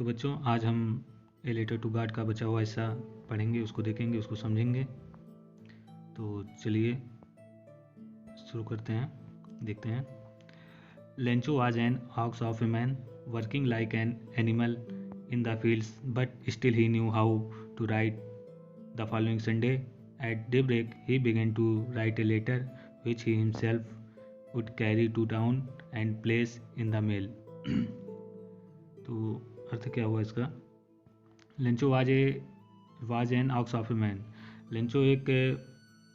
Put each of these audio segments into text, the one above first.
तो बच्चों आज हम ए लेटर टू गॉड का बचा हुआ हिस्सा पढ़ेंगे, उसको देखेंगे, उसको समझेंगे। तो चलिए शुरू करते हैं, देखते हैं। Lencho was an ox of a man working like an animal in the fields but still he knew how to write the following Sunday at daybreak he began to write a letter which he himself would carry to town and place in the mail। तो अर्थ क्या हुआ इसका? Lencho was an ox of a man. Lencho एक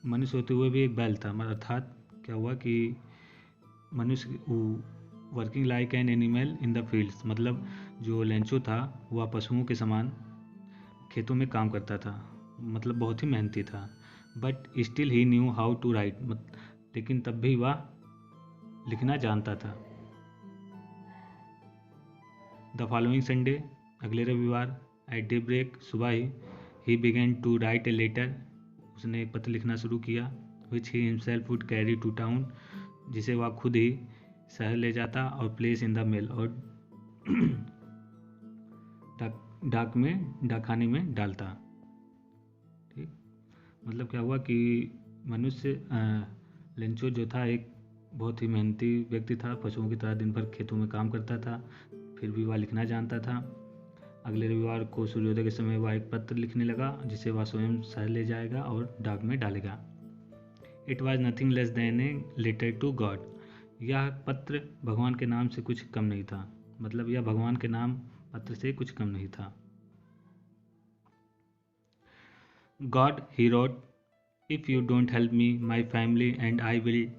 मनुष्य होते हुए भी एक बैल था। अर्थात क्या हुआ कि मनुष्य working like an animal in the fields, मतलब जो लेंचो था वह पशुओं के समान खेतों में काम करता था, मतलब बहुत ही मेहनती था। But still he knew how to write, लेकिन तब भी वह लिखना जानता था। द फॉलोइंग संडे, अगले रविवार, एट daybreak, सुबह ही begin to write a letter, उसने एक पत्र लिखना शुरू किया। Which he himself would carry to town, जिसे वह खुद ही शहर ले जाता, और प्लेस इन द मेल, और डाकखाने में डालता। ठीक, मतलब क्या हुआ कि मनुष्य लेंचो जो था एक बहुत ही मेहनती व्यक्ति था, पशुओं की तरह दिन भर खेतों में काम करता था, फिर भी वह लिखना जानता था। अगले रविवार को सूर्योदय के समय वह एक पत्र लिखने लगा, जिसे वह स्वयं शहर ले जाएगा और डाक में डालेगा। It was nothing less than a letter to God. यह पत्र भगवान के नाम से कुछ कम नहीं था, मतलब यह भगवान के नाम पत्र से कुछ कम नहीं था। God, he wrote, if you don't help me my family and I will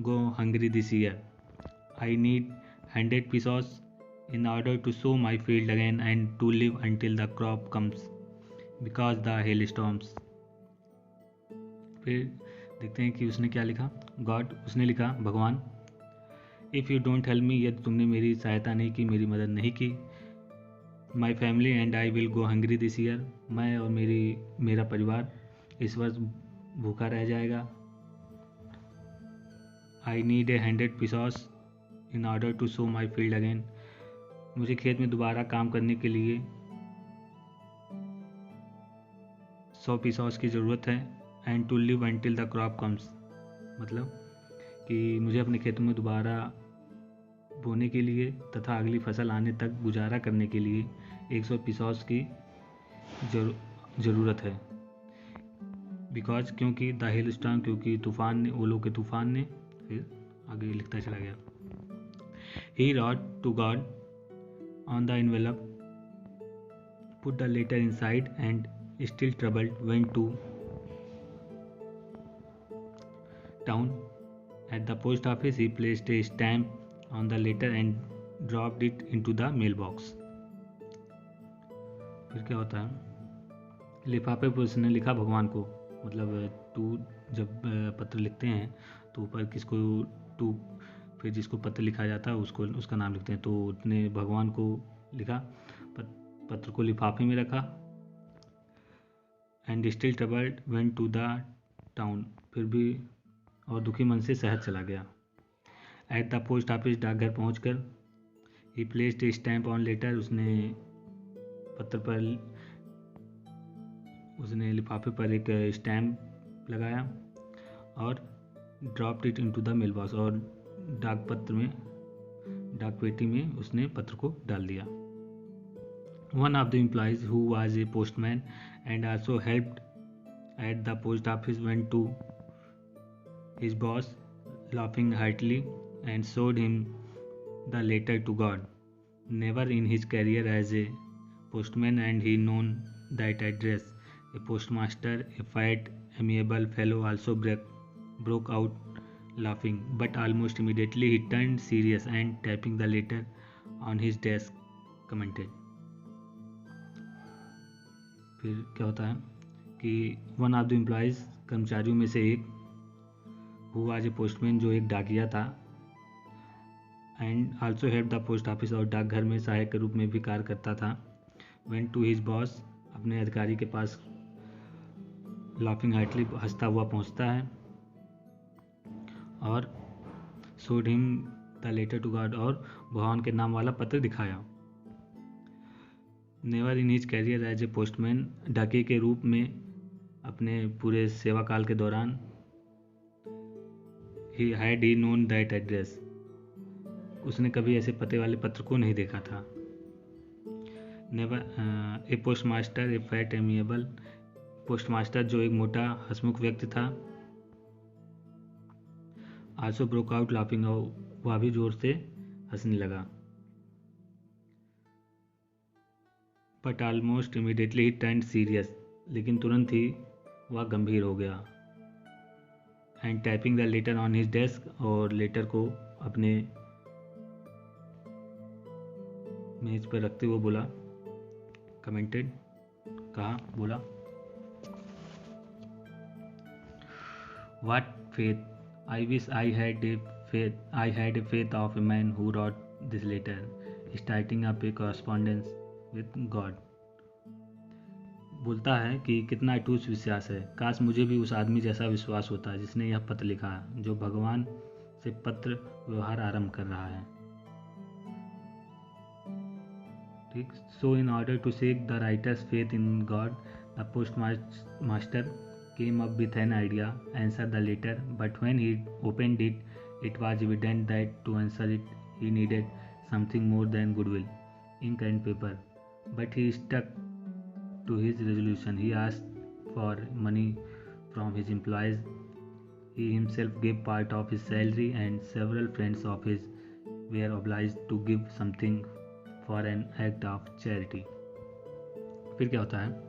go hungry this year. I need 100 pesos in order to sow my field again and to live until the crop comes because the hailstorms। फिर देखते हैं कि उसने क्या लिखा। God, उसने लिखा, भगवान, if you don't help me, यदि तुमने मेरी सहायता नहीं की, मेरी मदद नहीं की, my family and I will go hungry this year, मैं और मेरा परिवार इस वर्ष भूखा रह जाएगा। I need a 100 pesos in order to sow my field again, मुझे खेत में दोबारा काम करने के लिए 100 pesos की ज़रूरत है। And to live until the crop comes, मतलब कि मुझे अपने खेतों में दोबारा बोने के लिए तथा अगली फसल आने तक गुजारा करने के लिए 100 pesos की ज़रूरत है। बिकॉज, क्योंकि, द हेल स्टॉर्म, क्योंकि तूफान ने, ओलों के तूफान ने। फिर आगे लिखता चला गया। He wrote to God on the envelope, put the letter inside, and still troubled went to town. At the post office he placed a stamp on the letter and dropped it into the mailbox। फिर क्या होता है, लिफाफे पर उसने लिखा भगवान को, मतलब टू, जब पत्र लिखते हैं तो ऊपर किसको टू, फिर जिसको पत्र लिखा जाता है उसको उसका नाम लिखते हैं। तो उसने भगवान को लिखा, पत्र को लिफाफे में रखा। And still troubled went to the town, फिर भी और दुखी मन से शहर चला गया। एट द पोस्ट ऑफिस, डाकघर पहुंचकर, he placed a stamp on letter, उसने पत्र पर, उसने लिफाफे पर एक स्टैम्प लगाया, और dropped it into the mail box, और डाक पेटी में उसने पत्र को डाल दिया। One of the employees, who was a postman and also helped at the post office, went to his boss, laughing heartily, and showed him the letter to God. Never in his career as a postman and he known that address. A postmaster, a fat, amiable fellow, also broke out laughing, but almost immediately he turned serious and, tapping the letter on his desk, commented। फिर क्या होता है कि one of the employees, कर्मचारियों में से एक, who was a postman, जो एक डाकिया था, and also help the post office, और डाकघर में सहायक के रूप में भी कार्य करता था। वेंट टू हिज बॉस, अपने अधिकारी के पास लाफिंग हार्टली, हंसता हुआ पहुंचता है, और showed him the letter to God, और भगवान के नाम वाला पत्र दिखाया। Never in his career as a postman, डाकिये के रूप में अपने पूरे सेवा काल के दौरान he had he known that address, उसने कभी ऐसे पते वाले पत्र को नहीं देखा था। Never a post master A fat amiable, post master जो एक मोटा हंसमुख व्यक्ति था, आल्सो ब्रोक आउट लाफिंग, वह भी जोर से हंसने लगा। But almost immediately he turn serious, लेकिन तुरंत ही वह गंभीर हो गया। And typing the later on his desk, और लेटर को अपने मेज पर रखते हुए बोला, कमेंटेड, कहा, बोला, what faith, I wish I had a faith of a man who wrote this letter, starting up a correspondence with God. बोलता है कि कितना अटूट विश्वास है, काश मुझे भी उस आदमी जैसा विश्वास होता जिसने यह पत्र लिखा, जो भगवान से पत्र व्यवहार आरंभ कर रहा है। ठीक। So in order to shake the writer's faith in God, the postmaster came up with an idea, answered the letter, but when he opened it, it was evident that to answer it, he needed something more than goodwill, ink and paper. But he stuck to his resolution. He asked for money from his employees. He himself gave part of his salary, and several friends of his were obliged to give something for an act of charity. फिर क्या होता है?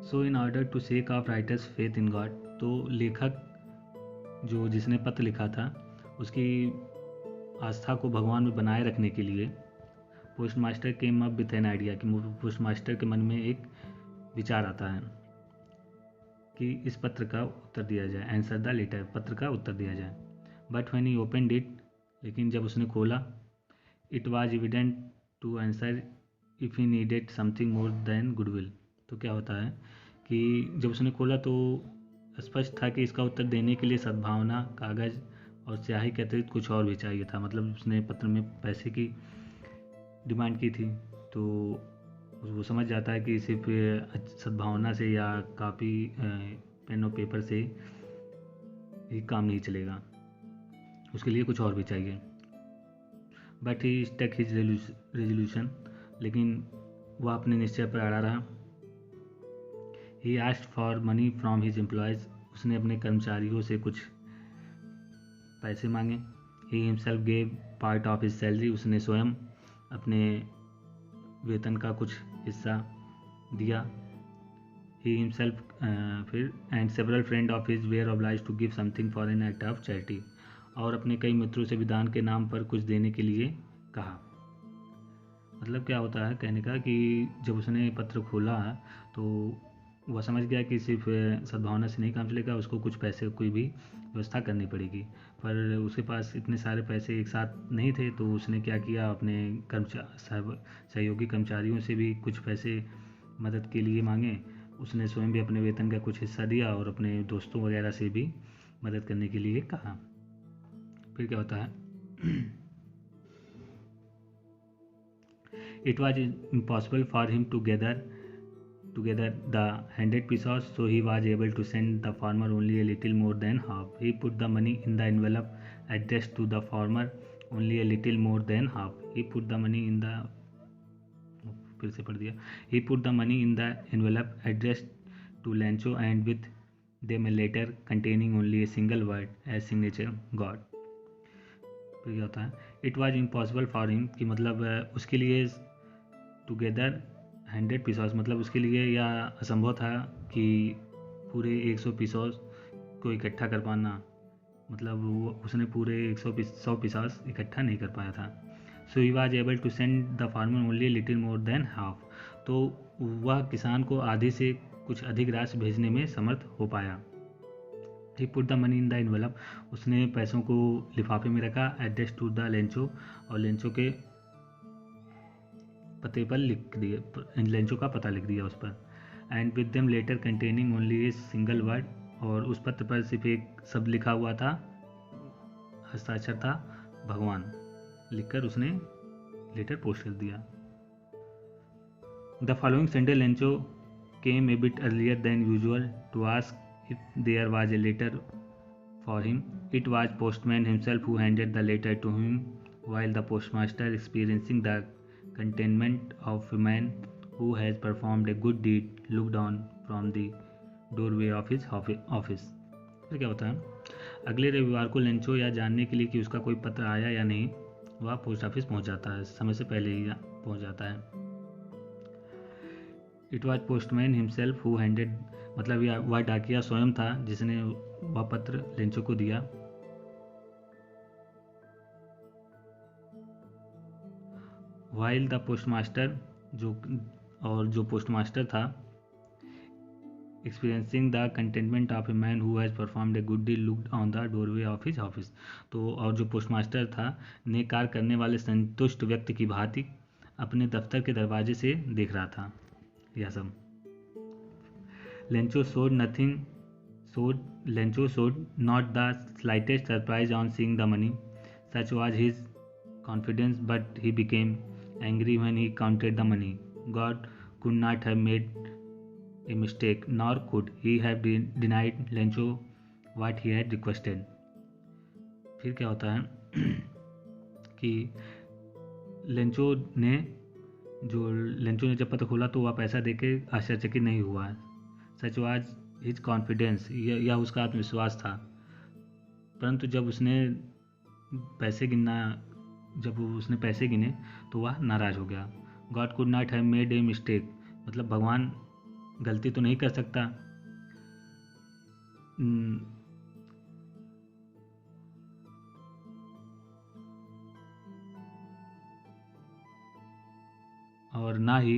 So in order to shake of writer's faith in God, तो लेखक जो जिसने पत्र लिखा था उसकी आस्था को भगवान में बनाए रखने के लिए post master came up with an idea, कि पोस्ट मास्टर के मन में एक विचार आता है कि इस पत्र का उत्तर दिया जाए, आंसर द लेटर, पत्र का उत्तर दिया जाए। But when he opened it, लेकिन जब उसने खोला, it was evident to answer if he needed something more than goodwill, तो क्या होता है कि जब उसने खोला तो स्पष्ट था कि इसका उत्तर देने के लिए सद्भावना, कागज़ और स्याही के अतिरिक्त कुछ और भी चाहिए था। मतलब उसने पत्र में पैसे की डिमांड की थी, तो वो समझ जाता है कि सिर्फ सद्भावना से या कापी पेन और पेपर से ही काम नहीं चलेगा, उसके लिए कुछ और भी चाहिए। But he stuck his resolution, लेकिन वह अपने निश्चय पर अड़ा रहा। He asked for money from his employees, उसने अपने कर्मचारियों से कुछ पैसे मांगे। He himself gave part of his salary, उसने स्वयं अपने वेतन का कुछ हिस्सा दिया। ही हिमसेल्फ फिर and several friend of his were obliged to give something for an act of charity, और अपने कई मित्रों से विधान के नाम पर कुछ देने के लिए कहा। मतलब क्या होता है कहने का कि जब उसने पत्र खोला तो वह समझ गया कि सिर्फ सद्भावना से नहीं काम चलेगा, उसको कुछ पैसे की भी व्यवस्था करनी पड़ेगी। पर उसके पास इतने सारे पैसे एक साथ नहीं थे, तो उसने क्या किया, अपने सहयोगी कर्मचारियों से भी कुछ पैसे मदद के लिए मांगे। उसने स्वयं भी अपने वेतन का कुछ हिस्सा दिया और अपने दोस्तों वगैरह से भी मदद करने के लिए कहा। फिर क्या होता है, it was impossible for him to gather the 100 pesos, so he was able to send the farmer only a little more than half. He put the money in the envelope addressed to the farmer only a little more than half. He put the money in the फिर से पढ़ दिया। He put the money in the envelope addressed to Lancho and with them a letter containing only a single word as signature God. फिर क्या होता है, it was impossible for him, कि मतलब उसके लिए टुगेदर 100 पीसोस, मतलब उसके लिए यह असंभव था कि पूरे 100 पीसोस को इकट्ठा कर पाना, मतलब वो उसने पूरे 100 पीसोस इकट्ठा नहीं कर पाया था। So he was able to send the farmer only little more than half, तो वह किसान को आधे से कुछ अधिक राशि भेजने में समर्थ हो पाया। He put the money in the envelope, उसने पैसों को लिफाफे में रखा, एड्रेस टू द लेंचो, और लेंचो के पते पर लिख दिया, लेंचो का पता लिख दिया उस पर। And with them letter containing only a single word, और उस पत्र पर सिर्फ एक शब्द लिखा हुआ था, हस्ताक्षर था, भगवान लिखकर उसने लेटर पोस्ट कर दिया। The following Sunday Lencho came a bit earlier than usual to ask if there was a letter for him. It was postman himself who handed the letter to him, while the postmaster, experiencing the contentment of a man who has performed a good deed, looked on from the doorway of his office. फिर क्या होता है, अगले रविवार को Lencho यह जानने के लिए कि उसका कोई पत्र आया या नहीं, वह पोस्ट ऑफिस पहुंच जाता है, समय से पहले ही पहुंच जाता है। It was postman himself who handed, मतलब यह वह डाकिया स्वयं था जिसने वह पत्र लेंचो को दिया। वाइल द पोस्टमास्टर, जो पोस्टमास्टर था, experiencing the contentment of a man who has performed a good deed looked on the doorway of his office. तो और जो पोस्टमास्टर था, नेक कार्य करने वाले संतुष्ट व्यक्ति की भांति अपने दफ्तर के दरवाजे से देख रहा था। यह सब Lencho showed not the slightest surprise on seeing the money. Such was his confidence, but he became angry when he counted the money. God could not have made a mistake, nor could he have denied Lencho what he had requested. फिर क्या होता है कि Lencho ने जब पत्र खोला तो वह पैसा देके आश्चर्यचकित नहीं हुआ। सच वाज हिज कॉन्फिडेंस, यह उसका आत्मविश्वास था, परंतु जब उसने पैसे गिने तो वह नाराज हो गया। God could not have made a mistake, मतलब भगवान गलती तो नहीं कर सकता। और ना he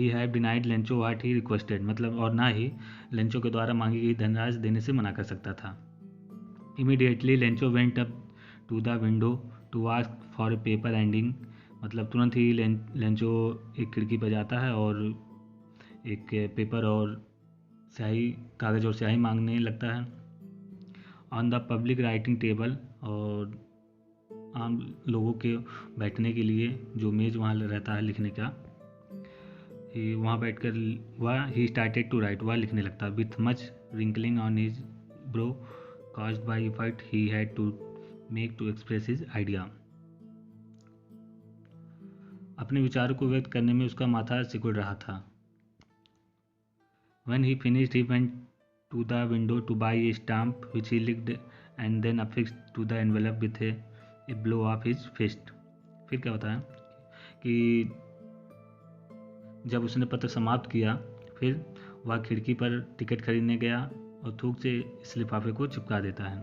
have denied Lencho what he requested, मतलब और ना ही लेंचो के द्वारा मांगी गई धनराशि देने से मना कर सकता था। Immediately Lencho went up to the window to ask for a paper and ink, मतलब तुरंत ही लेंचो एक खिड़की पर जाता है और एक पेपर और कागज़ और स्याही मांगने लगता है। On the public writing table, और आम लोगों के बैठने के लिए जो मेज़ वहाँ रहता है लिखने का, वहाँ बैठकर ही स्टार्टेड टू राइट, वह लिखने लगता, with much wrinkling on his bro caused by effort he had to make to express his idea. अपने विचारों को व्यक्त करने में उसका माथा सिकुड़ रहा था। When he finished, he went to the window to buy a stamp which he licked and then affixed to the envelope with a blow of his fist. फिर क्या होता है कि जब उसने पत्र समाप्त किया, फिर वह खिड़की पर टिकट खरीदने गया और थूक से इस लिफाफे को चिपका देता है।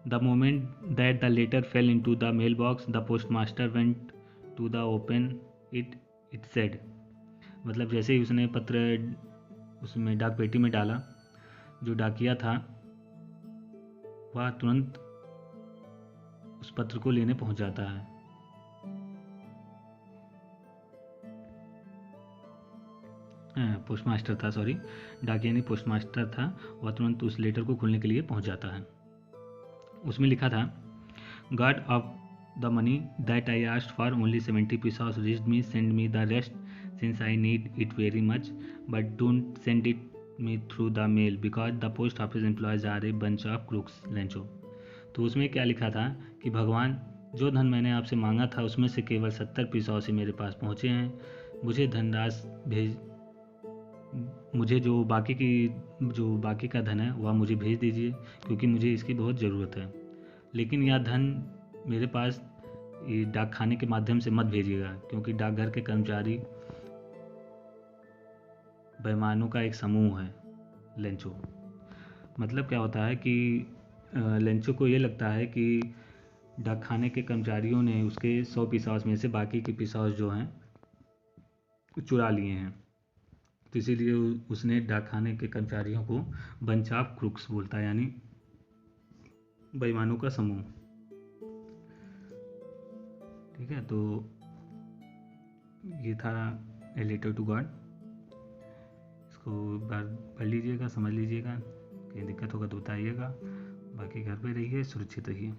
The moment that the letter fell into the mailbox, the postmaster went to the open it. It said, मतलब जैसे ही उसने पत्र उसमें डाक पेटी में डाला, जो डाकिया था वह तुरंत उस पत्र को लेने पहुंच जाता है। पोस्टमास्टर था, सॉरी, डाकिया नहीं, पोस्टमास्टर था। वह तुरंत उस लेटर को खोलने के लिए पहुंच जाता है। उसमें लिखा था, God of the money that I asked for only 70 pesos reached me, send me the rest since I need it very much, but don't send it me through the mail because the post office employees are a bunch of crooks, Lencho. तो उसमें क्या लिखा था कि भगवान, जो धन मैंने आपसे मांगा था उसमें से केवल 70 pesos ही मेरे पास पहुँचे हैं। मुझे धनराशि मुझे जो बाकी का धन है वह मुझे भेज दीजिए, क्योंकि मुझे इसकी बहुत ज़रूरत है। लेकिन यह धन मेरे पास डाक खाने के माध्यम से मत भेजिएगा, क्योंकि डाकघर के कर्मचारी बेईमानों का एक समूह है, लेंचो। मतलब क्या होता है कि लेंचो को ये लगता है कि डाक खाने के कर्मचारियों ने उसके 100 pesos में से बाकी के pesos जो हैं चुरा लिए हैं, तो इसीलिए उसने डाकखाने के कर्मचारियों को बंच ऑफ क्रूक्स बोलता है, यानी बेईमानों का समूह। ठीक है, तो ये था ए लेटर टू गॉड। इसको एक बार पढ़ लीजिएगा, समझ लीजिएगा, कहीं दिक्कत होगा तो बताइएगा। बाकी घर पे रहिए, सुरक्षित रहिए।